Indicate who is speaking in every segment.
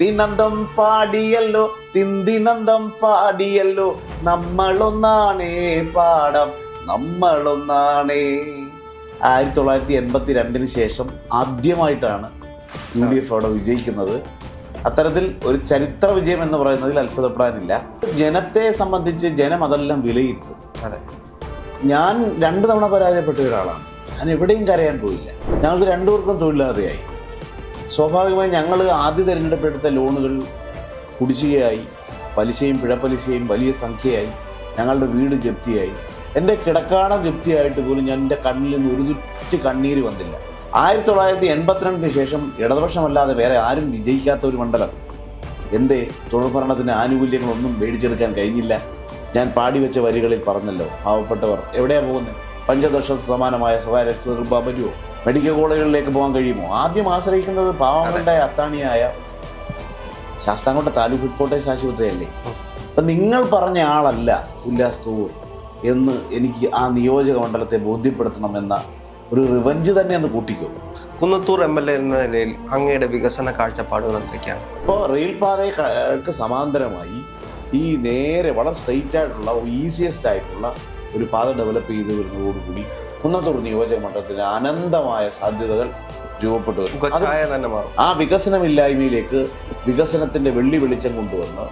Speaker 1: അത്തിനന്തം പാടിയല്ലോ തിന്തിനന്തം പാടിയല്ലോ നമ്മളൊന്നാണേ പാടാം നമ്മളൊന്നാണേ. 1982 ശേഷം ആദ്യമായിട്ടാണ് UDF അവിടെ വിജയിക്കുന്നത്. അത്തരത്തിൽ ഒരു ചരിത്ര വിജയം എന്ന് പറയുന്നതിൽ അത്ഭുതപ്പെടാനില്ല. ജനത്തെ സംബന്ധിച്ച് ജനം അതെല്ലാം വിലയിരുത്തും.
Speaker 2: അതെ,
Speaker 1: ഞാൻ 2 തവണ പരാജയപ്പെട്ട ഒരാളാണ്. ഞാൻ എവിടെയും കരയാൻ പോയില്ല. ഞങ്ങൾക്ക് രണ്ടുപേർക്കും തൊഴിലില്ലാതെയായി. സ്വാഭാവികമായി ഞങ്ങൾ ആദ്യ തിരഞ്ഞെടുപ്പെടുത്ത ലോണുകൾ കുടിശ്ശികയായി, പലിശയും പിഴപ്പലിശയും വലിയ സംഖ്യയായി. ഞങ്ങളുടെ വീട് ജപ്തിയായി. എൻ്റെ കിടക്കാടം ജപ്തിയായിട്ട് പോലും ഞാൻ എൻ്റെ കണ്ണിൽ നിന്ന് ഒരു തുറ്റി കണ്ണീര് വന്നില്ല. 1982 ശേഷം ഇടതുപക്ഷമല്ലാതെ വേറെ ആരും വിജയിക്കാത്ത ഒരു മണ്ഡലം. എന്തേ തുടർ ഭരണത്തിൻ്റെ ആനുകൂല്യങ്ങളൊന്നും മേടിച്ചെടുക്കാൻ കഴിഞ്ഞില്ല? ഞാൻ പാടിവെച്ച വരികളിൽ പറഞ്ഞല്ലോ, പാവപ്പെട്ടവർ എവിടെയാണ് പോകുന്നത്? പഞ്ചദർശ സമാനമായ സ്വകാര്യ പറ്റുമോ? മെഡിക്കൽ കോളേജുകളിലേക്ക് പോകാൻ കഴിയുമോ? ആദ്യം ആശ്രയിക്കുന്നത് പാവങ്ങളുടെ അത്താണിയായ ശാസ്താംകോട്ട താലൂക്ക് ഹെഡ്ക്വാർട്ടേഴ്സ് ആശുപത്രിയല്ലേ. അപ്പം നിങ്ങൾ പറഞ്ഞ ആളല്ല ഉല്ലാസ് കോവൂർ എന്ന് എനിക്ക് ആ നിയോജക മണ്ഡലത്തെ ബോധ്യപ്പെടുത്തണമെന്ന ഒരു റിവഞ്ച് തന്നെ ഒന്ന് കൂട്ടിക്കോ.
Speaker 2: കുന്നത്തൂർ MLA എന്ന നിലയിൽ അങ്ങയുടെ വികസന കാഴ്ചപ്പാടുകൾ എന്തൊക്കെയാണ്?
Speaker 1: ഇപ്പോൾ റെയിൽ പാതയ്ക്ക് സമാന്തരമായി ഈ നേരെ വളരെ സ്ട്രെയിറ്റ് ആയിട്ടുള്ള ഈസിയസ്റ്റ് ആയിട്ടുള്ള ഒരു പാത ഡെവലപ്പ് ചെയ്ത് വരുന്നതോടുകൂടി കുന്നത്തൂർ നിയോജക മണ്ഡലത്തിന് അനന്തമായ സാധ്യതകൾ രൂപപ്പെട്ടു വരും. ആ വികസനമില്ലായ്മയിലേക്ക് വികസനത്തിന്റെ വെള്ളി വെളിച്ചം കൊണ്ടുവന്ന്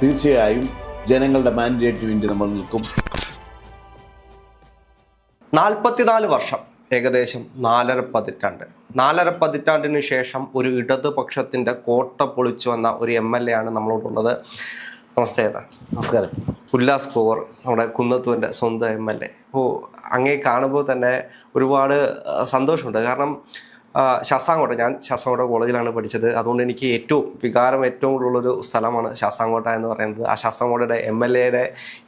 Speaker 1: തീർച്ചയായും ജനങ്ങളുടെ മാൻഡേറ്റിന് വേണ്ടി നമ്മൾ നിൽക്കും.
Speaker 2: 44 വർഷം, ഏകദേശം 4.5 പതിറ്റാണ്ട്. 4.5 പതിറ്റാണ്ടിന് ശേഷം ഒരു ഇടതുപക്ഷത്തിന്റെ കോട്ട പൊളിച്ചു വന്ന ഒരു MLA ആണ് നമ്മളോടുള്ളത്. നമസ്തേ ഏട്ടാ.
Speaker 1: നമസ്കാരം.
Speaker 2: ഉല്ലാസ് കോവൂർ, നമ്മുടെ കുന്നത്തൂരിൻ്റെ സ്വന്തം MLA. അപ്പോൾ അങ്ങേ കാണുമ്പോൾ തന്നെ ഒരുപാട് സന്തോഷമുണ്ട്. കാരണം ഞാൻ ശാസ്താംകോട്ട കോളേജിലാണ് പഠിച്ചത്. അതുകൊണ്ട് എനിക്ക് വികാരം ഏറ്റവും കൂടുതലുള്ളൊരു സ്ഥലമാണ് ശാസ്താംകോട്ട എന്ന് പറയുന്നത്. ആ ശാസ്താംകോട്ടയുടെ MLAയുടെ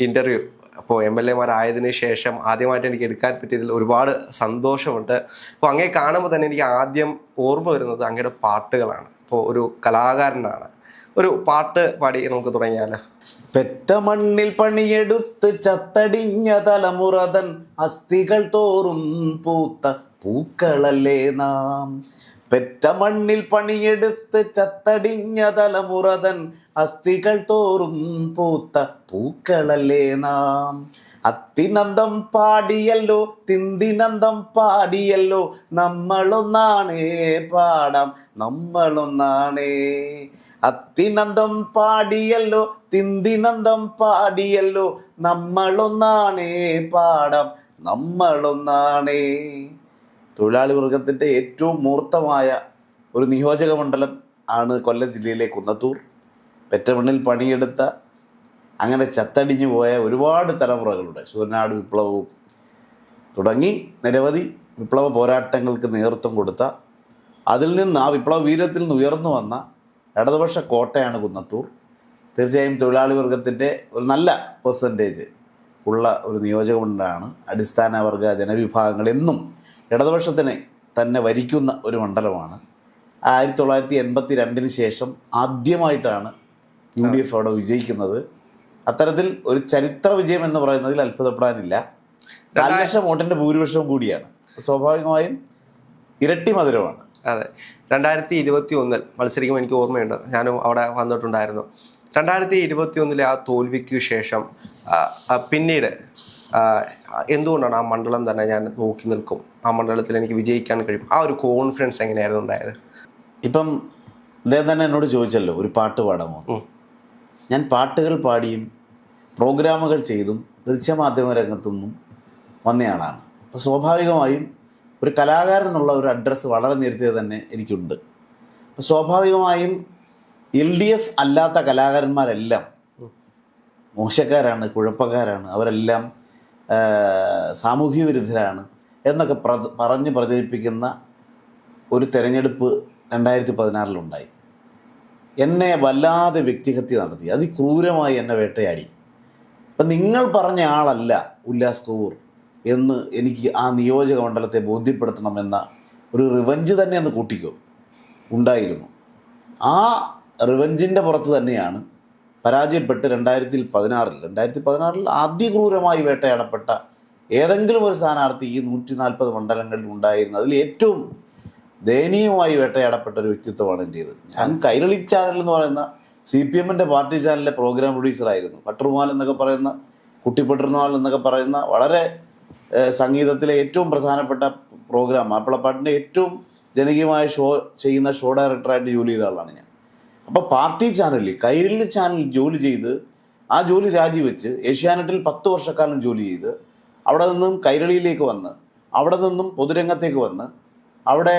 Speaker 2: ഇൻ്റർവ്യൂ അപ്പോൾ MLAമാരായതിനു ശേഷം ആദ്യമായിട്ട് എനിക്ക് എടുക്കാൻ പറ്റിയതിൽ ഒരുപാട് സന്തോഷമുണ്ട്. അപ്പോൾ അങ്ങേ കാണുമ്പോൾ തന്നെ എനിക്ക് ആദ്യം ഓർമ്മ വരുന്നത് അങ്ങയുടെ പാട്ടുകളാണ്. അപ്പോൾ ഒരു കലാകാരനാണ്. ഒരു പാട്ട് പാടി നമുക്ക് തുടങ്ങിയാലോ?
Speaker 1: പെറ്റ മണ്ണിൽ പണിയെടുത്ത് ചത്തടിഞ്ഞ തലമുറതൻ അസ്ഥികൾ തോറും പൂത്ത പൂക്കളല്ലേ നാം. പെറ്റ മണ്ണിൽ പണിയെടുത്ത് ചത്തടിഞ്ഞ തലമുറതൻ അസ്ഥികൾ തോറും പൂത്ത പൂക്കളല്ലേ നാം. അത്തിനന്തം പാടിയല്ലോ തിന്തിനന്തം പാടിയല്ലോ നമ്മളൊന്നാണേ പാടാം നമ്മളൊന്നാണേ. അത്തിനന്തം പാടിയല്ലോ തിന്തിനന്തം പാടിയല്ലോ നമ്മളൊന്നാണേ പാടാം നമ്മളൊന്നാണേ. തൊഴിലാളി വർഗത്തിൻ്റെ ഏറ്റവും മൂർത്തമായ ഒരു നിയോജക മണ്ഡലം ആണ് കൊല്ലം ജില്ലയിലെ കുന്നത്തൂർ. പെറ്റമണ്ണിൽ പണിയെടുത്ത അങ്ങനെ ചത്തടിഞ്ഞു പോയ ഒരുപാട് തലമുറകളുടെ ശൂരനാട് വിപ്ലവവും തുടങ്ങി നിരവധി വിപ്ലവ പോരാട്ടങ്ങൾക്ക് നേതൃത്വം കൊടുത്ത, അതിൽ നിന്ന് ആ വിപ്ലവ വീര്യത്തിൽ നിന്ന് ഉയർന്നു വന്ന ഇടതുപക്ഷ കോട്ടയാണ് കുന്നത്തൂർ. തീർച്ചയായും തൊഴിലാളി വർഗത്തിൻ്റെ ഒരു നല്ല പെർസെൻറ്റേജ് ഉള്ള ഒരു നിയോജക മണ്ഡലമാണ്. അടിസ്ഥാന വർഗ ജനവിഭാഗങ്ങൾ എന്നും ഇടതുപക്ഷത്തിനെ തന്നെ വരിക്കുന്ന ഒരു മണ്ഡലമാണ്. 1982 ശേഷം ആദ്യമായിട്ടാണ് UDF അവിടെ വിജയിക്കുന്നത്. അത്തരത്തിൽ ഒരു ചരിത്ര വിജയം എന്ന് പറയുന്നതിൽ അത്ഭുതപ്പെടാനില്ല. 4 ലക്ഷം വോട്ടിൻ്റെ ഭൂരിപക്ഷവും കൂടിയാണ്. സ്വാഭാവികമായും ഇരട്ടി മധുരമാണ്.
Speaker 2: അതെ, 2021 മത്സരിക്കുമ്പോൾ എനിക്ക് ഓർമ്മയുണ്ട്, ഞാനും അവിടെ വന്നിട്ടുണ്ടായിരുന്നു. 2021 ആ തോൽവിക്ക് ശേഷം പിന്നീട് എന്തുകൊണ്ടാണ് ആ മണ്ഡലം തന്നെ ഞാൻ നോക്കി നിൽക്കും, ആ മണ്ഡലത്തിൽ എനിക്ക് വിജയിക്കാൻ കഴിയും, ആ ഒരു കോൺഫിഡൻസ് എങ്ങനെയായിരുന്നു ഉണ്ടായത്?
Speaker 1: ഇപ്പം അദ്ദേഹം തന്നെ എന്നോട് ചോദിച്ചല്ലോ ഒരു പാട്ട് പാടാമോ. ഞാൻ പാട്ടുകൾ പാടിയും പ്രോഗ്രാമുകൾ ചെയ്തും ദൃശ്യമാധ്യമ രംഗത്തുനിന്നും വന്നയാളാണ്. അപ്പോൾ സ്വാഭാവികമായും ഒരു കലാകാരൻ എന്നുള്ള ഒരു അഡ്രസ്സ് വളരെ നേരത്തെ തന്നെ എനിക്കുണ്ട്. അപ്പോൾ സ്വാഭാവികമായും LDF അല്ലാത്ത കലാകാരന്മാരെല്ലാം മോശക്കാരാണ്, കുഴപ്പക്കാരാണ്, അവരെല്ലാം സാമൂഹ്യ വിരുദ്ധരാണ് എന്നൊക്കെ പറഞ്ഞ് പ്രചരിപ്പിക്കുന്ന ഒരു തെരഞ്ഞെടുപ്പ് 2016 എന്നെ വല്ലാതെ വ്യക്തിഹത്യ നടത്തി, അതിക്രൂരമായി എന്നെ വേട്ടയാടി. അപ്പം നിങ്ങൾ പറഞ്ഞ ആളല്ല ഉല്ലാസ് കോവൂർ എന്ന് എനിക്ക് ആ നിയോജക മണ്ഡലത്തെ ബോധ്യപ്പെടുത്തണമെന്ന ഒരു റിവഞ്ച് തന്നെ ഒന്ന് കൂട്ടിക്കോ ഉണ്ടായിരുന്നു. ആ റിവഞ്ചിൻ്റെ പുറത്ത് തന്നെയാണ് പരാജയപ്പെട്ട് 2016 അതിക്രൂരമായി വേട്ടയാടപ്പെട്ട ഏതെങ്കിലും ഒരു സ്ഥാനാർത്ഥി ഈ 140 മണ്ഡലങ്ങളിൽ ഉണ്ടായിരുന്നു. അതിൽ ഏറ്റവും ദയനീയമായി വേട്ടയാടപ്പെട്ട ഒരു വ്യക്തിത്വമാണ് എൻ്റേത്. ഞാൻ കൈരളി ചാനൽ എന്ന് പറയുന്ന CPM-ൻ്റെ പാർട്ടി ചാനലിലെ പ്രോഗ്രാം പ്രൊഡ്യൂസറായിരുന്നു. പട്ടർമാൽ എന്നൊക്കെ പറയുന്ന കുട്ടിപ്പട്ടർമാൽ എന്നൊക്കെ പറയുന്ന വളരെ സംഗീതത്തിലെ ഏറ്റവും പ്രധാനപ്പെട്ട പ്രോഗ്രാം, മാപ്പിളപ്പാട്ടിൻ്റെ ഏറ്റവും ജനകീയമായ ഷോ ചെയ്യുന്ന ഷോ ഡയറക്ടറായിട്ട് ജോലി ചെയ്ത ആളാണ് ഞാൻ. അപ്പോൾ പാർട്ടി ചാനലിൽ, കൈരളി ചാനലിൽ ജോലി ചെയ്ത് ആ ജോലി രാജിവെച്ച് ഏഷ്യാനെറ്റിൽ 10 വർഷക്കാലം ജോലി ചെയ്ത് അവിടെ നിന്നും കൈരളിയിലേക്ക് വന്ന് അവിടെ നിന്നും പൊതുരംഗത്തേക്ക് വന്ന് അവിടെ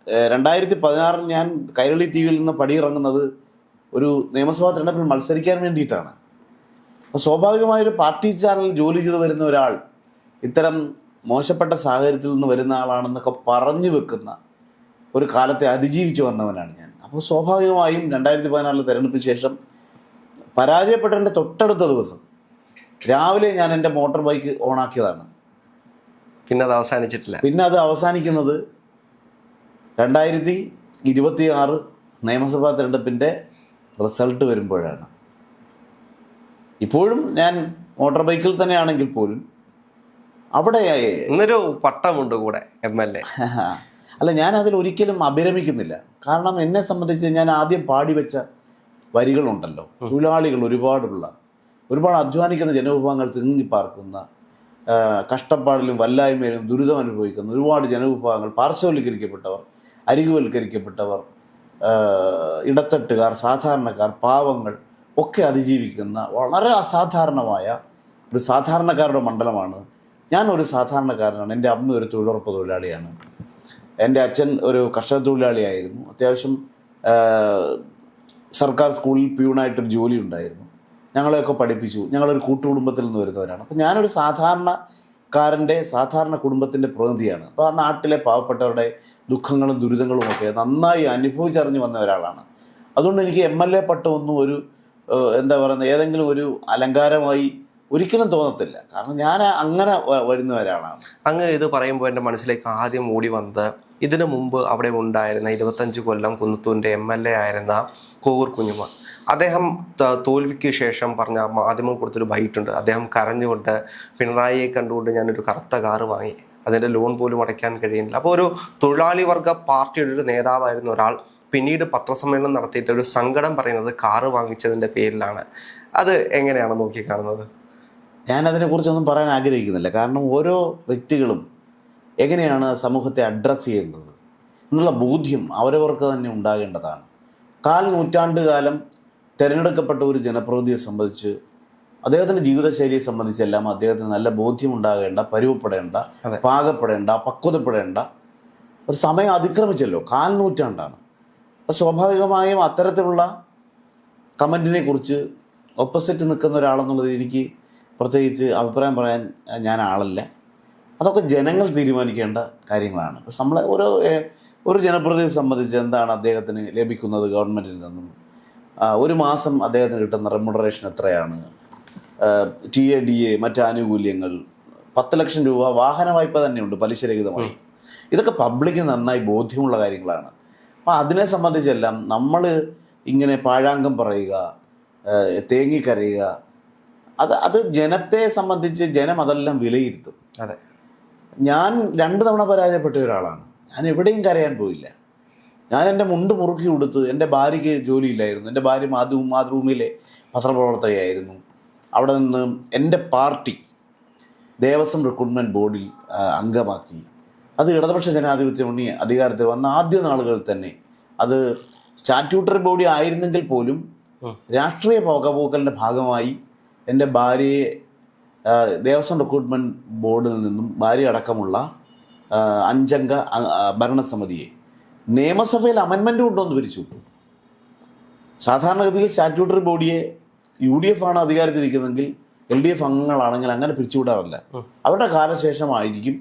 Speaker 1: 2016 ഞാൻ കൈരളി TV-യിൽ നിന്ന് പടിയിറങ്ങുന്നത് ഒരു നിയമസഭാ തെരഞ്ഞെടുപ്പിൽ മത്സരിക്കാൻ വേണ്ടിയിട്ടാണ്. അപ്പോൾ സ്വാഭാവികമായൊരു പാർട്ടി ചാനലിൽ ജോലി ചെയ്ത് വരുന്ന ഒരാൾ ഇത്തരം മോശപ്പെട്ട സാഹചര്യത്തിൽ നിന്ന് വരുന്ന ആളാണെന്നൊക്കെ പറഞ്ഞു വെക്കുന്ന ഒരു കാലത്തെ അതിജീവിച്ച് വന്നവനാണ് ഞാൻ. അപ്പോൾ സ്വാഭാവികമായും 2016 തെരഞ്ഞെടുപ്പിന് ശേഷം പരാജയപ്പെട്ടതിൻ്റെ തൊട്ടടുത്ത ദിവസം രാവിലെ ഞാൻ എൻ്റെ മോട്ടോർ ബൈക്ക് ഓണാക്കിയതാണ്.
Speaker 2: പിന്നെ അത് അവസാനിച്ചിട്ടില്ല.
Speaker 1: പിന്നെ അത് അവസാനിക്കുന്നത് 2026 നിയമസഭാ തെരഞ്ഞെടുപ്പിൻ്റെ റിസൾട്ട് വരുമ്പോഴാണ്. ഇപ്പോഴും ഞാൻ മോട്ടോർ ബൈക്കിൽ തന്നെയാണെങ്കിൽ പോലും അവിടെ
Speaker 2: ഇന്നൊരു പട്ടമുണ്ട് കൂടെ MLA.
Speaker 1: അല്ല, ഞാൻ അതിൽ ഒരിക്കലും അഭിരമിക്കുന്നില്ല. കാരണം എന്നെ സംബന്ധിച്ച് ഞാൻ ആദ്യം പാടി വെച്ച വരികളുണ്ടല്ലോ, തൊഴിലാളികൾ ഒരുപാട് അധ്വാനിക്കുന്ന ജനവിഭാഗങ്ങൾ തിങ്ങിപ്പാർക്കുന്ന, കഷ്ടപ്പാടിലും വല്ലായ്മയിലും ദുരിതം അനുഭവിക്കുന്ന ഒരുപാട് ജനവിഭാഗങ്ങൾ, പാർശ്വവൽക്കരിക്കപ്പെട്ടവർ, അരികുവൽക്കരിക്കപ്പെട്ടവർ, ഇടത്തട്ടുകാർ, സാധാരണക്കാർ, പാവങ്ങൾ ഒക്കെ അതിജീവിക്കുന്ന വളരെ അസാധാരണമായ ഒരു സാധാരണക്കാരുടെ മണ്ഡലമാണ്. ഞാൻ ഒരു സാധാരണക്കാരനാണ്. എൻ്റെ അമ്മ ഒരു തൊഴിലുറപ്പ് തൊഴിലാളിയാണ്. എൻ്റെ അച്ഛൻ ഒരു കർഷക തൊഴിലാളിയായിരുന്നു. അത്യാവശ്യം സർക്കാർ സ്കൂളിൽ പ്യൂണായിട്ടൊരു ജോലി ഉണ്ടായിരുന്നു. ഞങ്ങളെയൊക്കെ പഠിപ്പിച്ചു. ഞങ്ങളൊരു കൂട്ടുകുടുംബത്തിൽ നിന്ന് വരുന്നവരാണ്. അപ്പോൾ ഞാനൊരു സാധാരണ കുടുംബത്തിൻ്റെ പ്രതിനിധിയാണ്. അപ്പോൾ ആ നാട്ടിലെ പാവപ്പെട്ടവരുടെ ദുഃഖങ്ങളും ദുരിതങ്ങളും ഒക്കെ നന്നായി അനുഭവിച്ചറിഞ്ഞ് വന്ന ഒരാളാണ്. അതുകൊണ്ട് എനിക്ക് MLA പട്ടമൊന്നും ഒരു എന്താ പറയുന്നത്, ഏതെങ്കിലും ഒരു അലങ്കാരമായി ഒരിക്കലും തോന്നത്തില്ല. കാരണം ഞാൻ അങ്ങനെ വരുന്ന ഒരാളാണ്.
Speaker 2: അങ്ങ് ഇത് പറയുമ്പോൾ എൻ്റെ മനസ്സിലേക്ക് ആദ്യം ഓടി വന്നത്, ഇതിനു മുമ്പ് അവിടെ ഉണ്ടായിരുന്ന 25 കൊല്ലം കുന്നത്തൂരിൻ്റെ MLA ആയിരുന്ന കോവൂർ കുഞ്ഞുമ്മ, അദ്ദേഹം തോൽവിക്ക് ശേഷം പറഞ്ഞ മാധ്യമങ്ങൾ കൊടുത്തൊരു ബൈറ്റുണ്ട്. അദ്ദേഹം കരഞ്ഞുകൊണ്ട് പിണറായിയെ കണ്ടുകൊണ്ട് ഞാനൊരു കറുത്ത കാറ് വാങ്ങി, അതിൻ്റെ ലോൺ പോലും അടയ്ക്കാൻ കഴിയുന്നില്ല. അപ്പോൾ ഒരു തൊഴിലാളി വർഗ പാർട്ടിയുടെ ഒരു നേതാവായിരുന്ന ഒരാൾ പിന്നീട് പത്രസമ്മേളനം നടത്തിയിട്ട് ഒരു സങ്കടം പറയുന്നത് കാറ് വാങ്ങിച്ചതിൻ്റെ പേരിലാണ്. അത് എങ്ങനെയാണ് നോക്കിക്കാണുന്നത്?
Speaker 1: ഞാനതിനെക്കുറിച്ചൊന്നും പറയാൻ ആഗ്രഹിക്കുന്നില്ല. കാരണം ഓരോ വ്യക്തികളും എങ്ങനെയാണ് സമൂഹത്തെ അഡ്രസ്സ് ചെയ്യേണ്ടത് എന്നുള്ള ബോധ്യം അവരവർക്ക് തന്നെ ഉണ്ടാകേണ്ടതാണ്. 4 നൂറ്റാണ്ട് കാലം തിരഞ്ഞെടുക്കപ്പെട്ട ഒരു ജനപ്രതിനിധിയെ സംബന്ധിച്ച്, അദ്ദേഹത്തിൻ്റെ ജീവിതശൈലിയെ സംബന്ധിച്ചെല്ലാം അദ്ദേഹത്തിന് നല്ല ബോധ്യമുണ്ടാകേണ്ട, പരുവപ്പെടേണ്ട, പാകപ്പെടേണ്ട, പക്വതപ്പെടേണ്ട ഒരു സമയം അതിക്രമിച്ചല്ലോ. 4 നൂറ്റാണ്ടാണ്. അപ്പോൾ സ്വാഭാവികമായും അത്തരത്തിലുള്ള കമൻറ്റിനെ കുറിച്ച് ഓപ്പോസിറ്റ് നിൽക്കുന്ന ഒരാളെന്നുള്ളത് എനിക്ക് പ്രത്യേകിച്ച് അഭിപ്രായം പറയാൻ ഞാൻ ആളല്ല. അതൊക്കെ ജനങ്ങൾ തീരുമാനിക്കേണ്ട കാര്യങ്ങളാണ്. അപ്പോൾ നമ്മൾ ഒരു ജനപ്രതിനിധിയെ സംബന്ധിച്ച് എന്താണ് അദ്ദേഹത്തിന് ലഭിക്കുന്നത് ഗവൺമെൻറ്റിൽ നിന്നും, ഒരു മാസം അദ്ദേഹത്തിന് കിട്ടുന്ന റെമ്യൂണറേഷൻ എത്രയാണ്, TADA, മറ്റ് ആനുകൂല്യങ്ങൾ, 10 ലക്ഷം രൂപ വാഹന വായ്പ തന്നെയുണ്ട് പലിശരഹിതമായി. ഇതൊക്കെ പബ്ലിക്കിന് നന്നായി ബോധ്യമുള്ള കാര്യങ്ങളാണ്. അപ്പോൾ അതിനെ സംബന്ധിച്ചെല്ലാം നമ്മൾ ഇങ്ങനെ പാഴാങ്കം പറയുക, തേങ്ങിക്കരയുക, അത് ജനത്തെ സംബന്ധിച്ച് ജനം അതെല്ലാം വിലയിരുത്തും.
Speaker 2: അതെ, ഞാൻ
Speaker 1: 2 തവണ പരാജയപ്പെട്ട ഒരാളാണ്. ഞാൻ എവിടെയും കരയാൻ പോയില്ല. ഞാൻ എൻ്റെ മുണ്ട് മുറുക്കി കൊടുത്ത്, എൻ്റെ ഭാര്യയ്ക്ക് ജോലിയില്ലായിരുന്നു. എൻ്റെ ഭാര്യ മാതൃഭൂമിയിലെ പത്രപ്രവർത്തകയായിരുന്നു. അവിടെ നിന്ന് എൻ്റെ പാർട്ടി ദേവസ്വം റിക്രൂട്ട്മെൻറ്റ് ബോർഡിൽ അംഗമാക്കി. അത് ഇടതുപക്ഷ ജനാധിപത്യ മുന്നണി അധികാരത്തിൽ വന്ന ആദ്യ നാളുകളിൽ തന്നെ അത് സ്റ്റാറ്റ്യൂട്ടറി ബോഡി ആയിരുന്നെങ്കിൽ പോലും രാഷ്ട്രീയ പോക്കലിൻ്റെ ഭാഗമായി എൻ്റെ ഭാര്യയെ ദേവസ്വം റിക്രൂട്ട്മെൻറ്റ് ബോർഡിൽ നിന്നും ഭാര്യ അടക്കമുള്ള 5 അംഗ ഭരണസമിതിയെ നിയമസഭയിൽ അമെൻമെൻറ്റ് കൊണ്ടുവന്ന് പിരിച്ചു. സാധാരണഗതിയിൽ സ്റ്റാറ്റ്യൂട്ടറി ബോഡിയെ UDF ആണ് അധികാരത്തിലിരിക്കുന്നതെങ്കിൽ LDF അംഗങ്ങളാണെങ്കിൽ അങ്ങനെ പിരിച്ചുവിടാറില്ല. അവരുടെ കാലശേഷമായിരിക്കും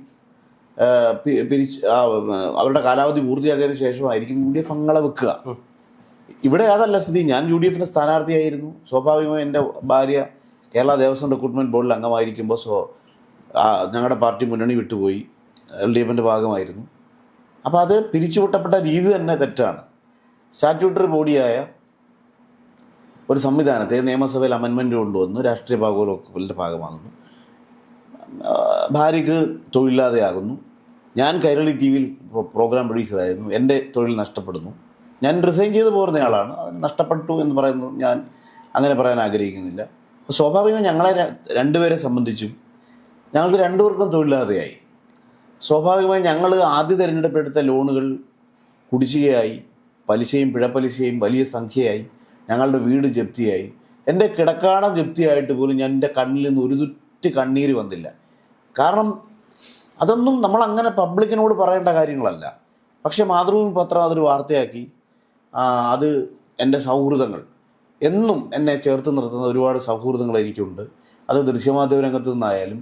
Speaker 1: അവരുടെ കാലാവധി പൂർത്തിയാക്കിയതിന് ശേഷമായിരിക്കും UDF അംഗങ്ങളെ വെക്കുക. ഇവിടെ അതല്ല സ്ഥിതി. ഞാൻ UDF-ൻ്റെ സ്ഥാനാർത്ഥിയായിരുന്നു. സ്വാഭാവികമായും എൻ്റെ ഭാര്യ കേരള ദേവസ്വം റിക്രൂട്ട്മെൻറ്റ് ബോർഡിൽ അംഗമായിരിക്കുമ്പോൾ ഞങ്ങളുടെ പാർട്ടി മുന്നണി വിട്ടുപോയി, LDF-ൻ്റെ ഭാഗമായിരുന്നു. അപ്പോൾ അത് പിരിച്ചുവിട്ടപ്പെട്ട രീതി തന്നെ തെറ്റാണ്. സ്റ്റാറ്റ്യൂട്ടറി ബോഡിയായ ഒരു സംവിധാനത്തെ നിയമസഭയിൽ അമെൻമെൻറ്റ് കൊണ്ടുവന്ന് രാഷ്ട്രീയ പാകോലിൻ്റെ ഭാഗമാകുന്നു. ഭാര്യയ്ക്ക് തൊഴിലില്ലാതെയാകുന്നു. ഞാൻ കൈരളി ടി വിയിൽ പ്രോഗ്രാം പ്രൊഡ്യൂസറായിരുന്നു. എൻ്റെ തൊഴിൽ നഷ്ടപ്പെടുന്നു. ഞാൻ റിസൈൻ ചെയ്ത് പോരുന്നയാളാണ്. അത് നഷ്ടപ്പെട്ടു എന്ന് പറയുന്നത് ഞാൻ അങ്ങനെ പറയാൻ ആഗ്രഹിക്കുന്നില്ല. അപ്പോൾ സ്വാഭാവികമായി ഞങ്ങളെ രണ്ടുപേരെ സംബന്ധിച്ചും ഞങ്ങൾക്ക് രണ്ടുപേർക്കും തൊഴിലില്ലാതെയായി. സ്വാഭാവികമായി ഞങ്ങൾ ആദ്യ തിരഞ്ഞെടുപ്പെടുത്ത ലോണുകൾ കുടിശ്ശികയായി, പലിശയും പിഴപ്പലിശയും വലിയ സംഖ്യയായി, ഞങ്ങളുടെ വീട് ജപ്തിയായി. എൻ്റെ കിടക്കാടം ജപ്തിയായിട്ട് പോലും ഞാൻ എൻ്റെ കണ്ണിൽ നിന്ന് ഒരു തുറ്റ് കണ്ണീര് വന്നില്ല. കാരണം അതൊന്നും നമ്മളങ്ങനെ പബ്ലിക്കിനോട് പറയേണ്ട കാര്യങ്ങളല്ല. പക്ഷേ മാതൃഭൂമി പത്രം അതൊരു വാർത്തയാക്കി. അത് എൻ്റെ സൗഹൃദങ്ങൾ, എന്നും എന്നെ ചേർത്ത് നിർത്തുന്ന ഒരുപാട് സൗഹൃദങ്ങൾ എനിക്കുണ്ട്. അത് ദൃശ്യമാധ്യമ രംഗത്ത് നിന്നായാലും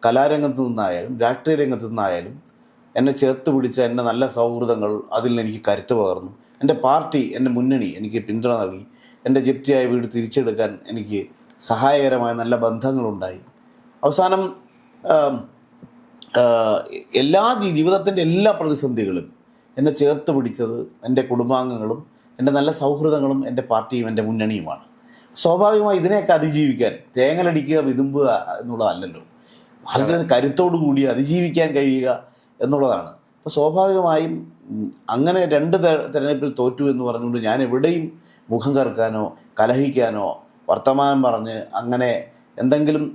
Speaker 1: കലാരംഗത്ത് നിന്നായാലും രാഷ്ട്രീയ രംഗത്ത് നിന്നായാലും എന്നെ ചേർത്ത് പിടിച്ച എൻ്റെ നല്ല സൗഹൃദങ്ങൾ അതിൽ നിന്ന് എനിക്ക് കരുത്ത് പകർന്നു. എൻ്റെ പാർട്ടി, എൻ്റെ മുന്നണി എനിക്ക് പിന്തുണ നൽകി. എൻ്റെ ജപ്തിയായ വീട് തിരിച്ചെടുക്കാൻ എനിക്ക് സഹായകരമായ നല്ല ബന്ധങ്ങളുണ്ടായി. അവസാനം ജീവിതത്തിൻ്റെ എല്ലാ പ്രതിസന്ധികളും എന്നെ ചേർത്ത് പിടിച്ചത് എൻ്റെ കുടുംബാംഗങ്ങളും എൻ്റെ നല്ല സൗഹൃദങ്ങളും എൻ്റെ പാർട്ടിയും എൻ്റെ മുന്നണിയുമാണ്. സ്വാഭാവികമായി ഇതിനെയൊക്കെ അതിജീവിക്കാൻ തേങ്ങലടിക്കുക വിതുമ്പുക എന്നുള്ളതല്ലല്ലോ, വളരെ കരുത്തോടു കൂടി അതിജീവിക്കാൻ കഴിയുക എന്നുള്ളതാണ്. അപ്പോൾ സ്വാഭാവികമായും അങ്ങനെ രണ്ട് തെരഞ്ഞെടുപ്പിൽ തോറ്റു എന്ന് പറഞ്ഞുകൊണ്ട് ഞാൻ എവിടെയും മുഖം കറുക്കാനോ കലഹിക്കാനോ വർത്തമാനം പറഞ്ഞ് അങ്ങനെ എന്തെങ്കിലും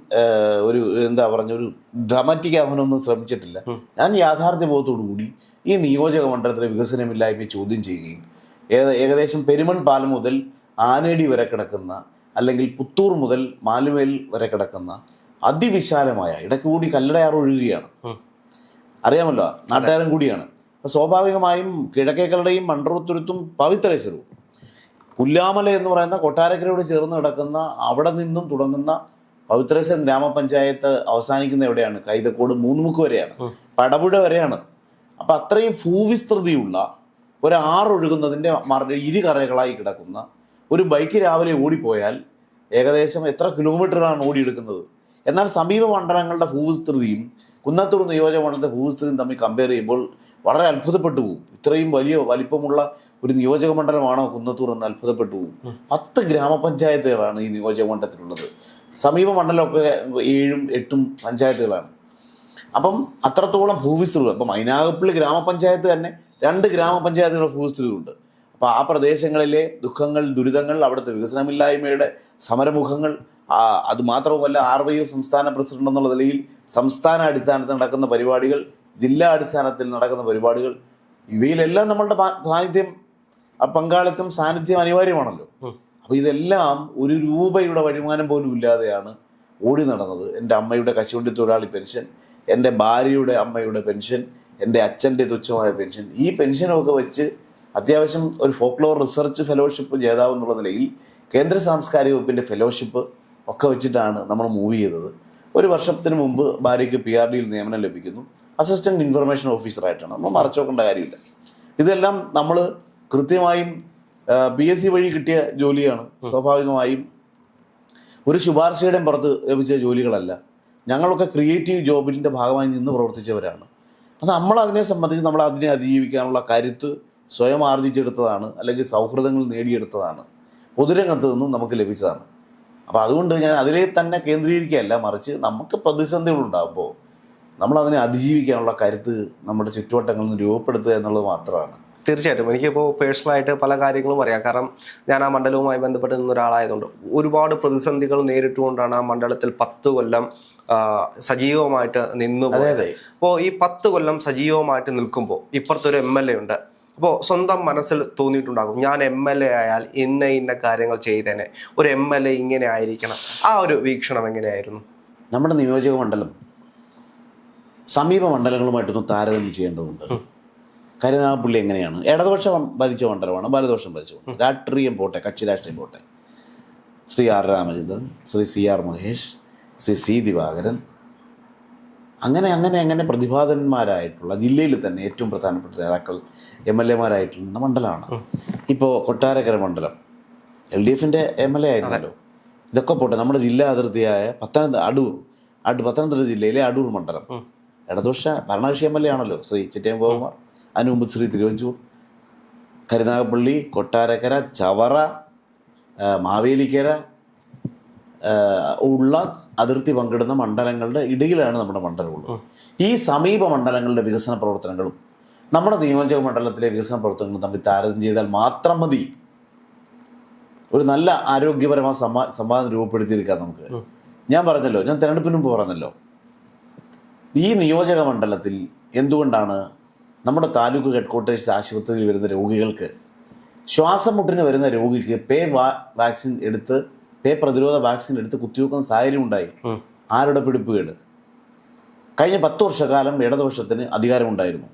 Speaker 1: ഒരു ഒരു ഡ്രാമാറ്റിക് ആവാനൊന്നും ശ്രമിച്ചിട്ടില്ല. ഞാൻ യാഥാർത്ഥ്യബോധത്തോടു കൂടി ഈ നിയോജക മണ്ഡലത്തിലെ വികസനമില്ലായ്മയെ ചോദ്യം ചെയ്യുകയും ഏകദേശം പെരുമൺ പാലം മുതൽ ആനേടി വരെ കിടക്കുന്ന, അല്ലെങ്കിൽ പുത്തൂർ മുതൽ മാലുവേൽ വരെ കിടക്കുന്ന അതിവിശാലമായ, ഇടയ്ക്ക് കൂടി കല്ലടയാറ് ഒഴുകുകയാണ്, അറിയാമല്ലോ, നാട്ടുകാരൻ കൂടിയാണ്. അപ്പോൾ സ്വാഭാവികമായും കിഴക്കേക്കലടയും മൺട്രോത്തുരുത്തും പവിത്രേശ്വരവും പുല്ലാമല എന്ന് പറയുന്ന കൊട്ടാരക്കരയോട് ചേർന്ന് കിടക്കുന്ന, അവിടെ നിന്നും തുടങ്ങുന്ന പവിത്രേശ്വരം ഗ്രാമപഞ്ചായത്ത് അവസാനിക്കുന്ന എവിടെയാണ്? കൈതക്കോട് മൂന്നുമുക്ക് വരെയാണ്, പടപുഴ വരെയാണ്. അപ്പം അത്രയും ഭൂവിസ്തൃതിയുള്ള ഒരു ആറൊഴുകുന്നതിൻ്റെ ഇരുകരകളായി കിടക്കുന്ന ഒരു ബൈക്ക് രാവിലെ ഓടിപ്പോയാൽ ഏകദേശം എത്ര കിലോമീറ്ററാണ് ഓടിയെടുക്കുന്നത്? എന്നാൽ സമീപ മണ്ഡലങ്ങളുടെ ഭൂവിസ്തൃതിയും കുന്നത്തൂർ നിയോജക മണ്ഡലത്തെ ഭൂവിസ്തൃതിയും തമ്മിൽ കമ്പയർ ചെയ്യുമ്പോൾ വളരെ അത്ഭുതപ്പെട്ടു പോകും. ഇത്രയും വലിപ്പമുള്ള ഒരു നിയോജക മണ്ഡലമാണോ കുന്നത്തൂർ എന്ന് അത്ഭുതപ്പെട്ടു പോകും. 10 ഗ്രാമപഞ്ചായത്തുകളാണ് ഈ നിയോജക മണ്ഡലത്തിലുള്ളത്. സമീപ മണ്ഡലമൊക്കെ 7ഉം 8ഉം പഞ്ചായത്തുകളാണ്. അപ്പം അത്രത്തോളം ഭൂവിസ്തൃതി. അപ്പം മൈനാഗപ്പള്ളി ഗ്രാമപഞ്ചായത്ത് തന്നെ 2 ഗ്രാമപഞ്ചായത്തുകളുടെ ഭൂവിസ്തൃതിയുണ്ട്. അപ്പോൾ ആ പ്രദേശങ്ങളിലെ ദുഃഖങ്ങൾ, ദുരിതങ്ങൾ, അവിടുത്തെ വികസനമില്ലായ്മയുടെ സമരമുഖങ്ങൾ, അതുമാത്രവുമല്ല RYF സംസ്ഥാന പ്രസിഡന്റ് എന്നുള്ള നിലയിൽ സംസ്ഥാന അടിസ്ഥാനത്തിൽ നടക്കുന്ന പരിപാടികൾ, ജില്ലാ അടിസ്ഥാനത്തിൽ നടക്കുന്ന പരിപാടികൾ, ഇവയിലെല്ലാം നമ്മളുടെ പങ്കാളിത്തം, സാന്നിധ്യം അനിവാര്യമാണല്ലോ. അപ്പോൾ ഇതെല്ലാം 1 രൂപയുടെ വരുമാനം പോലും ഇല്ലാതെയാണ് ഓടി നടന്നത്. എൻ്റെ അമ്മയുടെ കശുവണ്ടി തൊഴിലാളി പെൻഷൻ, എൻ്റെ ഭാര്യയുടെ അമ്മയുടെ പെൻഷൻ, എൻ്റെ അച്ഛൻ്റെ തുച്ഛമായ പെൻഷൻ, ഈ പെൻഷനൊക്കെ വെച്ച് അത്യാവശ്യം ഒരു ഫോക്ലോർ റിസർച്ച് ഫെലോഷിപ്പ് ജേതാവ് എന്നുള്ള നിലയിൽ കേന്ദ്ര സാംസ്കാരിക വകുപ്പിൻ്റെ ഫെലോഷിപ്പ് ഒക്കെ വെച്ചിട്ടാണ് നമ്മൾ മൂവ് ചെയ്തത്. 1 വർഷത്തിന് മുമ്പ് ഭാര്യയ്ക്ക് PRDയിൽ നിയമനം ലഭിക്കുന്നു. അസിസ്റ്റൻറ്റ് ഇൻഫർമേഷൻ ഓഫീസറായിട്ടാണ്. നമ്മൾ മറച്ചുനോക്കേണ്ട കാര്യമില്ല. ഇതെല്ലാം നമ്മൾ കൃത്യമായും PSC വഴി കിട്ടിയ ജോലിയാണ്. സ്വാഭാവികമായും ഒരു ശുപാർശയുടെയും പുറത്ത് ലഭിച്ച ജോലികളല്ല. ഞങ്ങളൊക്കെ ക്രിയേറ്റീവ് ജോബിൻ്റെ ഭാഗമായി നിന്ന് പ്രവർത്തിച്ചവരാണ്. അത് നമ്മളതിനെ സംബന്ധിച്ച് നമ്മൾ അതിനെ അതിജീവിക്കാനുള്ള കരുത്ത് സ്വയം ആർജിച്ചെടുത്തതാണ്, അല്ലെങ്കിൽ സൗഹൃദങ്ങൾ നേടിയെടുത്തതാണ്, പൊതുരംഗത്ത് നിന്നും നമുക്ക് ലഭിച്ചതാണ്. അപ്പോൾ അതുകൊണ്ട് ഞാൻ അതിലെ തന്നെ കേന്ദ്രീകരിക്കുകയല്ല, മറിച്ച് നമുക്ക് പ്രതിസന്ധികളുണ്ടാകുമ്പോൾ നമ്മളതിനെ അതിജീവിക്കാനുള്ള കരുത്ത് നമ്മുടെ ചുറ്റുവട്ടങ്ങളിൽ നിന്ന് രൂപപ്പെടുത്തുക എന്നുള്ളത് മാത്രമാണ്.
Speaker 2: തീർച്ചയായിട്ടും എനിക്കിപ്പോൾ പേഴ്സണലായിട്ട് പല കാര്യങ്ങളും അറിയാം. കാരണം ഞാൻ ആ മണ്ഡലവുമായി ബന്ധപ്പെട്ട് നിന്ന ഒരാളായതുകൊണ്ട് ഒരുപാട് പ്രതിസന്ധികൾ നേരിട്ടുകൊണ്ടാണ് ആ മണ്ഡലത്തിൽ 10 കൊല്ലം സജീവമായിട്ട് നിന്നു പോയത്. അപ്പോൾ ഈ 10 കൊല്ലം സജീവമായിട്ട് നിൽക്കുമ്പോൾ ഇപ്പുറത്തൊരു MLA ഉണ്ട്. അപ്പോൾ സ്വന്തം മനസ്സിൽ തോന്നിയിട്ടുണ്ടാകും, ഞാൻ MLA ആയാൽ ഇന്ന കാര്യങ്ങൾ ചെയ്തേനെ, ഒരു MLA ഇങ്ങനെ ആയിരിക്കണം. ആ ഒരു വീക്ഷണം എങ്ങനെയായിരുന്നു?
Speaker 1: നമ്മുടെ നിയോജക മണ്ഡലം സമീപ മണ്ഡലങ്ങളുമായിട്ടൊന്നും താരതമ്യം ചെയ്യേണ്ടതുണ്ട്. കരുനാഗപ്പള്ളി എങ്ങനെയാണ്? ഇടതുപക്ഷം ഭരിച്ച മണ്ഡലമാണ്, വലതുപക്ഷം ഭരിച്ച മണ്ഡലം. രാഷ്ട്രീയം പോട്ടെ, കക്ഷി രാഷ്ട്രീയം പോട്ടെ. Shri R Ramachandran, Shri CR Mahesh, Shri C Divakaran, അങ്ങനെ പ്രതിഭാതന്മാരായിട്ടുള്ള, ജില്ലയിൽ തന്നെ ഏറ്റവും പ്രധാനപ്പെട്ട നേതാക്കൾ MLA മാരായിട്ടുള്ള മണ്ഡലമാണ്. ഇപ്പോൾ കൊട്ടാരക്കര മണ്ഡലം LDFൻ്റെ MLA ആയിരുന്നല്ലോ. ഇതൊക്കെ പോട്ടെ, നമ്മുടെ ജില്ലാ അതിർത്തിയായ പത്തനംതിട്ട ജില്ലയിലെ അടൂർ മണ്ഡലം ഇടതുപക്ഷ ഭരണകക്ഷി MLA ആണല്ലോ, ശ്രീ ചിറ്റയംകുമാർ. അതിനു മുമ്പ് ശ്രീ തിരുവഞ്ചൂർ. കരുനാഗപ്പള്ളി, കൊട്ടാരക്കര, ചവറ, മാവേലിക്കര, ഉള്ള അതിർത്തി പങ്കിടുന്ന മണ്ഡലങ്ങളുടെ ഇടയിലാണ് നമ്മുടെ മണ്ഡലമുള്ളത്. ഈ സമീപ മണ്ഡലങ്ങളുടെ വികസന പ്രവർത്തനങ്ങളും നമ്മുടെ നിയോജക മണ്ഡലത്തിലെ വികസന പ്രവർത്തനങ്ങളും തമ്മിൽ താരതമ്യം ചെയ്താൽ മാത്രം മതി ഒരു നല്ല ആരോഗ്യപരമായ സംവാദം രൂപപ്പെടുത്തിയെടുക്കാൻ നമുക്ക്. ഞാൻ പറഞ്ഞല്ലോ, ഞാൻ തിരഞ്ഞെടുപ്പിന് മുമ്പ് പറഞ്ഞല്ലോ, ഈ നിയോജക മണ്ഡലത്തിൽ എന്തുകൊണ്ടാണ് നമ്മുടെ താലൂക്ക് ഹെഡ്ക്വാർട്ടേഴ്സ് ആശുപത്രിയിൽ വരുന്ന രോഗികൾക്ക്, ശ്വാസം മുട്ടിന് വരുന്ന രോഗിക്ക് പേ പ്രതിരോധ വാക്സിൻ എടുത്ത് കുത്തിവെക്കുന്ന സാഹചര്യം ഉണ്ടായി? ആരുടെ പിടിപ്പുകേട്? കഴിഞ്ഞ 10 വർഷക്കാലം ഇടതുപക്ഷത്തിന് അധികാരമുണ്ടായിരുന്നു.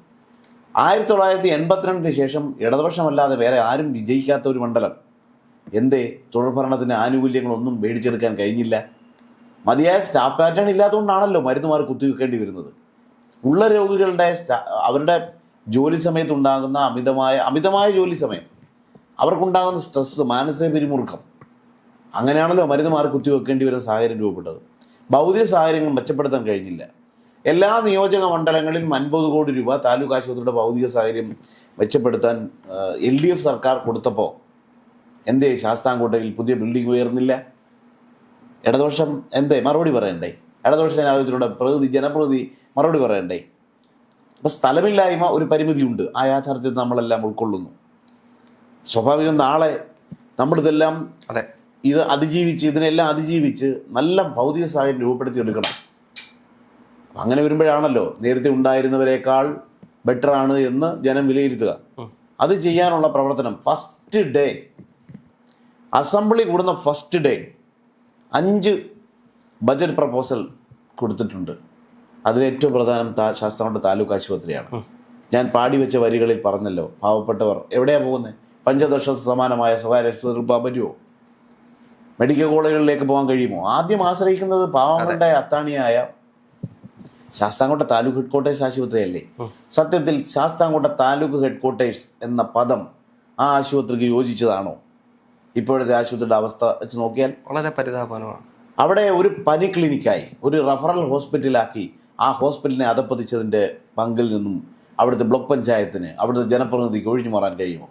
Speaker 1: 1982 ശേഷം ഇടതുപക്ഷമല്ലാതെ വേറെ ആരും വിജയിക്കാത്ത ഒരു മണ്ഡലം. എന്തേ? തുടർഭരണത്തിന് ആനുകൂല്യങ്ങളൊന്നും മേടിച്ചെടുക്കാൻ കഴിഞ്ഞില്ല. മതിയായ സ്റ്റാഫ് പാറ്റേൺ ഇല്ലാത്തതുകൊണ്ടാണല്ലോ മരുന്നുമാർ കുത്തിവെക്കേണ്ടി വരുന്നത്. ഉള്ള രോഗികളുടെ അവരുടെ ജോലി സമയത്തുണ്ടാകുന്ന അമിതമായ ജോലി സമയം, അവർക്കുണ്ടാകുന്ന സ്ട്രെസ്സ്, മാനസിക പിരിമുറുക്കം, അങ്ങനെയാണല്ലോ മരുന്നുമാർ കുത്തിവെക്കേണ്ടി വരുന്ന സാഹചര്യം രൂപപ്പെട്ടത്. ഭൗതിക സാഹചര്യങ്ങൾ മെച്ചപ്പെടുത്താൻ കഴിഞ്ഞില്ല. എല്ലാ നിയോജക മണ്ഡലങ്ങളിലും 50 കോടി രൂപ താലൂക്ക് ആശുപത്രിയുടെ ഭൗതിക സാഹചര്യം മെച്ചപ്പെടുത്താൻ LDF സർക്കാർ കൊടുത്തപ്പോൾ എന്തേ ശാസ്താംകോട്ടയിൽ പുതിയ ബിൽഡിംഗ് ഉയർന്നില്ല? ഇടതുപക്ഷം എന്തേ മറുപടി പറയണ്ടേ? ഇടതുപക്ഷ ജനാധിപത്യത്തിലൂടെ ജനപ്രതിനിധി മറുപടി പറയണ്ടേ? അപ്പോൾ സ്ഥലമില്ലായ്മ ഒരു പരിമിതിയുണ്ട്. ആ യാഥാർത്ഥ്യത്തെ നമ്മളെല്ലാം ഉൾക്കൊള്ളുന്നു. സ്വാഭാവികം നാളെ നമ്മളിതെല്ലാം ഇതിനെല്ലാം അതിജീവിച്ച് നല്ല ഭൗതിക സാഹചര്യം രൂപപ്പെടുത്തിയെടുക്കണം. അങ്ങനെ വരുമ്പോഴാണല്ലോ നേരത്തെ ഉണ്ടായിരുന്നവരെക്കാൾ ബെറ്ററാണ് എന്ന് ജനം വിലയിരുത്തുക. അത് ചെയ്യാനുള്ള പ്രവർത്തനം ഫസ്റ്റ് ഡേ, അസംബ്ലി കൂടുന്ന ഫസ്റ്റ് ഡേ 5 ബജറ്റ് പ്രപ്പോസൽ കൊടുത്തിട്ടുണ്ട്. അതിലേറ്റവും പ്രധാനം ശാസ്താംകോട്ട താലൂക്ക് ആശുപത്രിയാണ്. ഞാൻ പാടിവെച്ച വരികളിൽ പറഞ്ഞല്ലോ, പാവപ്പെട്ടവർ എവിടെയാണ് പോകുന്നത്? പഞ്ചദശ സമാനമായ സ്വകാര്യ ആശുപത്രിയിൽ പോകാൻ പറ്റുമോ? മെഡിക്കൽ കോളേജുകളിലേക്ക് പോകാൻ കഴിയുമോ? ആദ്യം ആശ്രയിക്കുന്നത് പാവങ്ങളുടെ അത്താണിയായ ശാസ്താംകോട്ട താലൂക്ക് ഹെഡ്ക്വാർട്ടേഴ്സ് ആശുപത്രിയല്ലേ? സത്യത്തിൽ ശാസ്താംകോട്ട താലൂക്ക് ഹെഡ്ക്വാർട്ടേഴ്സ് എന്ന പദം ആ ആശുപത്രിക്ക് യോജിച്ചതാണോ? ഇപ്പോഴത്തെ ആശുപത്രിയുടെ അവസ്ഥ വെച്ച് നോക്കിയാൽ
Speaker 2: വളരെ പരിതാപകരമാണ്.
Speaker 1: അവിടെ ഒരു പനി ക്ലിനിക്കായി, ഒരു റഫറൽ ഹോസ്പിറ്റലാക്കി ആ ഹോസ്പിറ്റലിനെ അധപ്പതിച്ചതിൻ്റെ പങ്കിൽ നിന്നും അവിടുത്തെ ബ്ലോക്ക് പഞ്ചായത്തിന്, അവിടുത്തെ ജനപ്രതിനിധിക്ക് ഒഴിഞ്ഞു മാറാൻ കഴിയുമോ?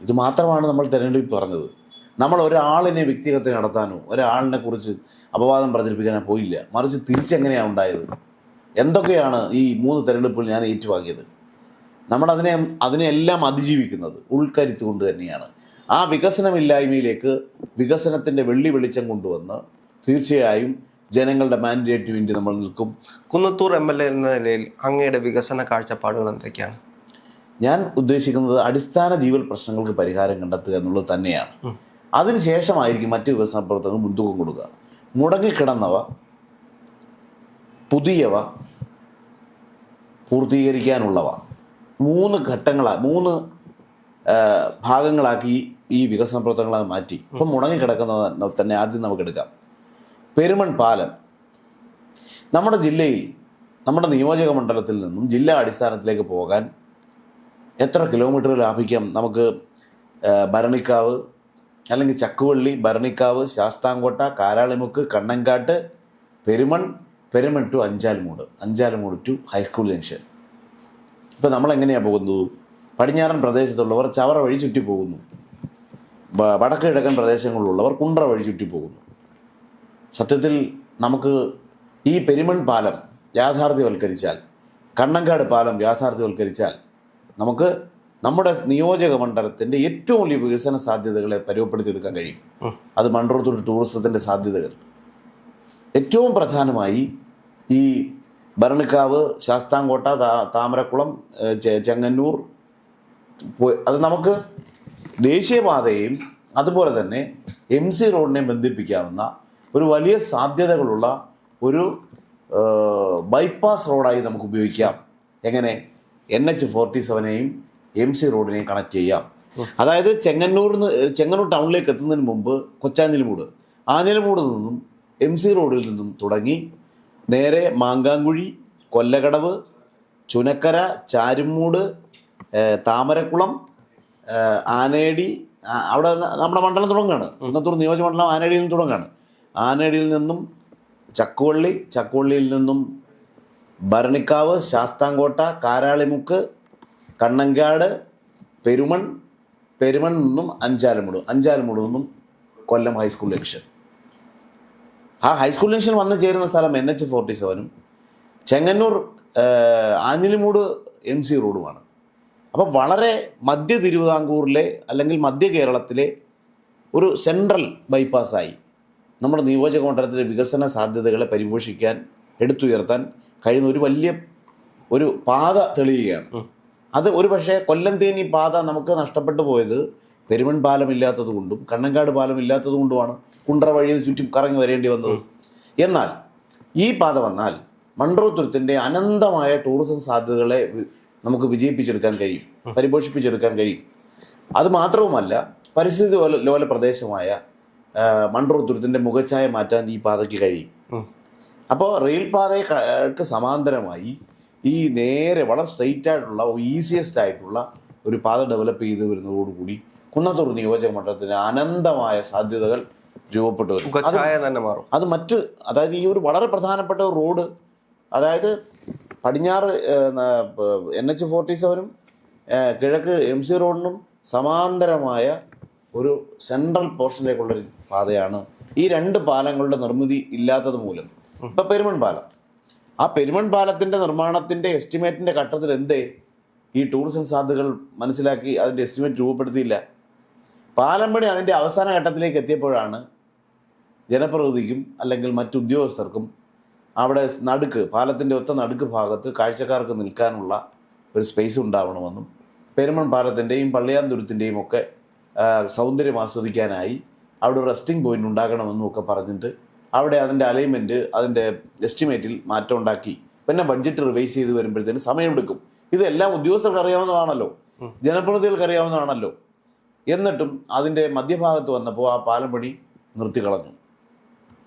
Speaker 1: ഇത് മാത്രമാണ് നമ്മൾ തിരഞ്ഞെടുപ്പിൽ പറഞ്ഞത്. നമ്മൾ ഒരാളിനെ വ്യക്തിഗത നടത്താനോ ഒരാളിനെ കുറിച്ച് അപവാദം പ്രചരിപ്പിക്കാനോ പോയില്ല. മറിച്ച് തിരിച്ചെങ്ങനെയാണ് ഉണ്ടായത്, എന്തൊക്കെയാണ് ഈ 3 തിരഞ്ഞെടുപ്പുകൾ ഞാൻ ഏറ്റുവാങ്ങിയത്. അതിനെല്ലാം അതിജീവിക്കുന്നത് ഉൾക്കരുത്ത് കൊണ്ട് തന്നെയാണ്. ആ വികസനമില്ലായ്മയിലേക്ക് വികസനത്തിൻ്റെ വെളിച്ചം കൊണ്ടുവന്ന് തീർച്ചയായും ജനങ്ങളുടെ മാൻഡേറ്റിന് വേണ്ടി നമ്മൾ നിൽക്കും.
Speaker 2: കുന്നത്തൂർ MLA എന്ന നിലയിൽ അങ്ങയുടെ വികസന കാഴ്ചപ്പാടുകൾ എന്തൊക്കെയാണ്?
Speaker 1: ഞാൻ ഉദ്ദേശിക്കുന്നത് അടിസ്ഥാന ജീവൽ പ്രശ്നങ്ങൾക്ക് പരിഹാരം കണ്ടെത്തുക എന്നുള്ളത് തന്നെയാണ്. അതിനുശേഷമായിരിക്കും മറ്റ് വികസന പ്രവർത്തനങ്ങൾ മുൻതൂക്കം കൊടുക്കുക. മുടങ്ങിക്കിടന്നവ, പുതിയവ, പൂർത്തീകരിക്കാനുള്ളവ 3 ഭാഗങ്ങളാക്കി ഈ വികസന പ്രവർത്തനങ്ങളെ മാറ്റി. ഇപ്പം മുടങ്ങിക്കിടക്കുന്നത് തന്നെ ആദ്യം നമുക്കെടുക്കാം. പെരുമൺ പാലം നമ്മുടെ ജില്ലയിൽ, നമ്മുടെ നിയോജക മണ്ഡലത്തിൽ നിന്നും ജില്ലാ അടിസ്ഥാനത്തിലേക്ക് പോകാൻ എത്ര കിലോമീറ്റർ ലാഭിക്കാം നമുക്ക്? ഭരണിക്കാവ് അല്ലെങ്കിൽ Chakkuvally, Bharanikkavu, Sasthamkotta, Karalimukku, Kannankattu, Peruman to Anchalummoodu to high school junction. ഇപ്പം നമ്മളെങ്ങനെയാണ് പോകുന്നത്? പടിഞ്ഞാറൻ പ്രദേശത്തുള്ളവർ ചവറ വഴി ചുറ്റി പോകുന്നു. വടക്ക് കിഴക്കൻ പ്രദേശങ്ങളിലുള്ളവർ കുണ്ട്ര വഴി ചുറ്റി പോകുന്നു. സത്യത്തിൽ നമുക്ക് ഈ പെരുമൺ പാലം യാഥാർത്ഥ്യവൽക്കരിച്ചാൽ, കണ്ണങ്കാട് പാലം യാഥാർത്ഥ്യവൽക്കരിച്ചാൽ നമുക്ക് നമ്മുടെ നിയോജക മണ്ഡലത്തിൻ്റെ ഏറ്റവും വലിയ വികസന സാധ്യതകളെ പരുവപ്പെടുത്തിയെടുക്കാൻ കഴിയും. അത് മൺട്രോത്തൂർ ടൂറിസത്തിൻ്റെ സാധ്യതകൾ. ഏറ്റവും പ്രധാനമായി ഈ ഭരണിക്കാവ്, ശാസ്താംകോട്ട, താമരക്കുളം, ചെങ്ങന്നൂർ, അത് നമുക്ക് ദേശീയപാതയെയും അതുപോലെ തന്നെ MC റോഡിനെയും ബന്ധിപ്പിക്കാവുന്ന ഒരു വലിയ സാധ്യതകളുള്ള ഒരു ബൈപ്പാസ് റോഡായി നമുക്ക് ഉപയോഗിക്കാം. എങ്ങനെ? NH-47നെയും MC റോഡിനെയും കണക്ട് ചെയ്യാം. അതായത് ചെങ്ങന്നൂർ ടൗണിലേക്ക് എത്തുന്നതിന് മുമ്പ് കൊച്ചാഞ്ഞിലിമൂട്, ആഞ്ഞിലിമൂട് നിന്നും MC റോഡിൽ നിന്നും തുടങ്ങി നേരെ മാങ്കാങ്കുഴി, കൊല്ലകടവ്, ചുനക്കര, ചാരുമൂട്, താമരക്കുളം, ആനേടി, അവിടെ നമ്മുടെ മണ്ഡലം തുടങ്ങുകയാണ്. കുന്നത്തൂർ നിയോജകമണ്ഡലം ആനേടിയിൽ നിന്ന് തുടങ്ങുകയാണ്. ആനേടിയിൽ നിന്നും ചക്കുവള്ളിയിൽ നിന്നും ഭരണിക്കാവ്, ശാസ്താംകോട്ട, കാരാളിമുക്ക്, കണ്ണങ്കാട്, പെരുമൺ നിന്നും അഞ്ചാലുമൂട് നിന്നും കൊല്ലം ഹൈസ്കൂൾ ജംഗ്ഷൻ. ആ ഹൈസ്കൂൾ ജംഗ്ഷൻ വന്നു ചേരുന്ന സ്ഥലം NH-47 ചെങ്ങന്നൂർ ആഞ്ഞിലിമൂട് MC റോഡുമാണ്. അപ്പോൾ വളരെ മധ്യ തിരുവിതാംകൂറിലെ അല്ലെങ്കിൽ മധ്യ കേരളത്തിലെ ഒരു സെൻട്രൽ ബൈപ്പാസായി നമ്മുടെ നിയോജക മണ്ഡലത്തിലെ വികസന സാധ്യതകളെ പരിപോഷിക്കാൻ എടുത്തുയർത്താൻ കഴിയുന്ന ഒരു വലിയ ഒരു പാത തെളിയുകയാണ്. അത് ഒരു പക്ഷേ കൊല്ലം തേനി പാത നമുക്ക് നഷ്ടപ്പെട്ടു പോയത് പെരുമൺ പാലമില്ലാത്തത് കൊണ്ടും കണ്ണങ്കാട് പാലമില്ലാത്തത് കൊണ്ടുമാണ്. കുണ്ട്ര വഴി ചുറ്റി കറങ്ങി വരേണ്ടി വന്നത്. എന്നാൽ ഈ പാത വന്നാൽ മൺട്രോത്തുരുത്തിൻ്റെ അനന്തമായ ടൂറിസം സാധ്യതകളെ നമുക്ക് വിജയിപ്പിച്ചെടുക്കാൻ കഴിയും, പരിപോഷിപ്പിച്ചെടുക്കാൻ കഴിയും. അത് മാത്രവുമല്ല, പരിസ്ഥിതി ലോല പ്രദേശമായ മൺട്രോത്തുരുത്തിൻ്റെ മുഖച്ഛായ മാറ്റാൻ ഈ പാതയ്ക്ക് കഴിയും. അപ്പോൾ റെയിൽ പാതയ്ക്ക് സമാന്തരമായി ഈ നേരെ വളരെ സ്ട്രെയിറ്റ് ആയിട്ടുള്ള ഈസിയസ്റ്റ് ആയിട്ടുള്ള ഒരു പാത ഡെവലപ്പ് ചെയ്ത് വരുന്നതോടുകൂടി കുന്നത്തൂർ നിയോജക മണ്ഡലത്തിന് അനന്തമായ സാധ്യതകൾ രൂപപ്പെട്ടു വരും. അത് മറ്റ് അതായത് ഈ ഒരു വളരെ പ്രധാനപ്പെട്ട ഒരു റോഡ്, അതായത് പടിഞ്ഞാറ് NH-47 കിഴക്ക് MC റോഡിനും സമാന്തരമായ ഒരു സെൻട്രൽ പോർഷനിലേക്കുള്ളൊരു പാതയാണ്. ഈ രണ്ട് പാലങ്ങളുടെ നിർമ്മിതി ഇല്ലാത്തത് മൂലം ഇപ്പം പെരുമൺ പാലം, ആ പെരുമൺ പാലത്തിൻ്റെ നിർമ്മാണത്തിൻ്റെ എസ്റ്റിമേറ്റിൻ്റെ ഘട്ടത്തിൽ എന്തേ ഈ ടൂറിസം സാധ്യതകൾ മനസ്സിലാക്കി അതിൻ്റെ എസ്റ്റിമേറ്റ് രൂപപ്പെടുത്തിയില്ല. പാലം പണി അതിൻ്റെ അവസാന ഘട്ടത്തിലേക്ക് എത്തിയപ്പോഴാണ് ജനപ്രതിനിധിക്കും അല്ലെങ്കിൽ മറ്റു ഉദ്യോഗസ്ഥർക്കും അവിടെ നടുക്ക് പാലത്തിൻ്റെ ഒത്ത നടുക്ക് ഭാഗത്ത് കാഴ്ചക്കാർക്ക് നിൽക്കാനുള്ള ഒരു സ്പേസ് ഉണ്ടാവണമെന്നും പെരുമൺ പാലത്തിൻ്റെയും പള്ളിയാന്തുരുത്തിൻ്റെയും ഒക്കെ സൗന്ദര്യം ആസ്വദിക്കാനായി അവിടെ ഒരു റെസ്റ്റിംഗ് പോയിന്റ് ഉണ്ടാക്കണമെന്നും ഒക്കെ പറഞ്ഞിട്ട് അവിടെ അതിൻ്റെ അലൈൻമെൻറ്റ് അതിൻ്റെ എസ്റ്റിമേറ്റിൽ മാറ്റം ഉണ്ടാക്കി. പിന്നെ ബഡ്ജറ്റ് റിവൈസ് ചെയ്ത് വരുമ്പോഴത്തേന് സമയമെടുക്കും. ഇതെല്ലാം ഉദ്യോഗസ്ഥർക്ക് അറിയാവുന്നതാണല്ലോ, ജനപ്രതിനിധികൾക്ക് അറിയാവുന്നതാണല്ലോ. എന്നിട്ടും അതിൻ്റെ മധ്യഭാഗത്ത് വന്നപ്പോൾ ആ പാലം പണി നിർത്തിക്കളഞ്ഞു.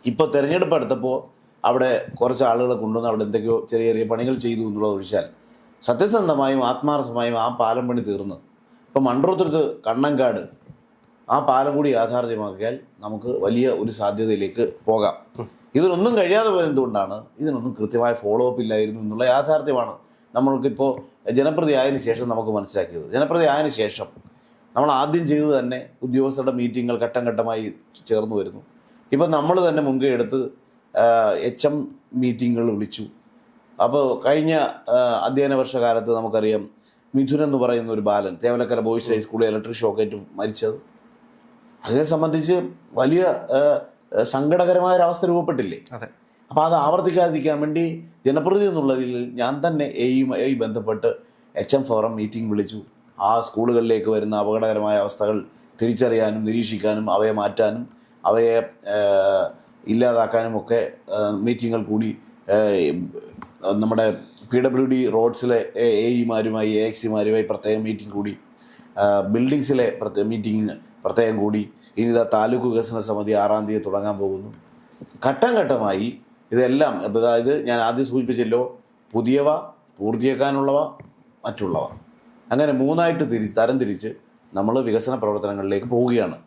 Speaker 1: ഇപ്പോൾ തിരഞ്ഞെടുപ്പ് എടുത്തപ്പോൾ അവിടെ കുറച്ച് ആളുകളെ കൊണ്ടുവന്ന് അവിടെ എന്തൊക്കെയോ ചെറിയ ചെറിയ പണികൾ ചെയ്തു എന്നുള്ളത് ഒഴിച്ചാൽ സത്യസന്ധമായും ആത്മാർത്ഥമായും ആ പാലം പണി തീർന്ന് ഇപ്പം മൺട്രോത്തുരുത്ത് കണ്ണങ്കാട് ആ പാലം കൂടി യാഥാർത്ഥ്യമാക്കിയാൽ നമുക്ക് വലിയ ഒരു സാധ്യതയിലേക്ക് പോകാം. ഇതിനൊന്നും കഴിയാതെ പോയത് എന്തുകൊണ്ടാണ്? ഇതിനൊന്നും കൃത്യമായ ഫോളോ അപ്പ് ഇല്ലായിരുന്നു എന്നുള്ള യാഥാർത്ഥ്യമാണ് നമ്മൾക്കിപ്പോൾ ജനപ്രതി ആയതിനു ശേഷം നമുക്ക് മനസ്സിലാക്കിയത്. ജനപ്രതി ആയതിനു ശേഷം നമ്മൾ ആദ്യം ചെയ്തത് തന്നെ ഉദ്യോഗസ്ഥരുടെ മീറ്റിങ്ങുകൾ ഘട്ടം ഘട്ടമായി ചേർന്ന് വരുന്നു. ഇപ്പം നമ്മൾ തന്നെ മുൻകൈ എടുത്ത് HM മീറ്റിങ്ങുകൾ വിളിച്ചു. അപ്പോൾ കഴിഞ്ഞ അധ്യയന വർഷകാലത്ത് നമുക്കറിയാം മിഥുൻ എന്ന് പറയുന്ന ഒരു ബാലൻ തേവലക്കര ബോയ്സ് ഹൈസ്കൂളിൽ ഇലക്ട്രിക് ഷോക്കേറ്റ് മരിച്ചത്. അതിനെ സംബന്ധിച്ച് വലിയ സങ്കടകരമായ ഒരവസ്ഥ രൂപപ്പെട്ടില്ലേ? അപ്പോൾ അത് ആവർത്തിക്കാതിരിക്കാൻ വേണ്ടി ജനപ്രതിനിധി എന്നുള്ളതിൽ ഞാൻ തന്നെ എയുമായി ബന്ധപ്പെട്ട് HM ഫോറം മീറ്റിംഗ് വിളിച്ചു. ആ സ്കൂളുകളിലേക്ക് വരുന്ന അപകടകരമായ അവസ്ഥകൾ തിരിച്ചറിയാനും നിരീക്ഷിക്കാനും അവയെ മാറ്റാനും അവയെ ഇല്ലാതാക്കാനും ഒക്കെ മീറ്റിങ്ങുകൾ കൂടി നമ്മുടെ PWD റോഡ്സിലെ AEമാരുമായി AXCമാരുമായി പ്രത്യേകം മീറ്റിംഗ് കൂടി, ബിൽഡിങ്സിലെ മീറ്റിംഗ് പ്രത്യേകം കൂടി. ഇനി ഇതാ താലൂക്ക് വികസന സമിതി 6-ാം തീയതി തുടങ്ങാൻ പോകുന്നു. ഘട്ടം ഘട്ടമായി ഇതെല്ലാം, അതായത് ഞാൻ ആദ്യം സൂചിപ്പിച്ചല്ലോ, പുതിയവ, പൂർത്തിയാക്കാനുള്ളവ, മറ്റുള്ളവ, അങ്ങനെ മൂന്നായിട്ട് തരംതിരിച്ച് നമ്മൾ വികസന പ്രവർത്തനങ്ങളിലേക്ക് പോവുകയാണ്.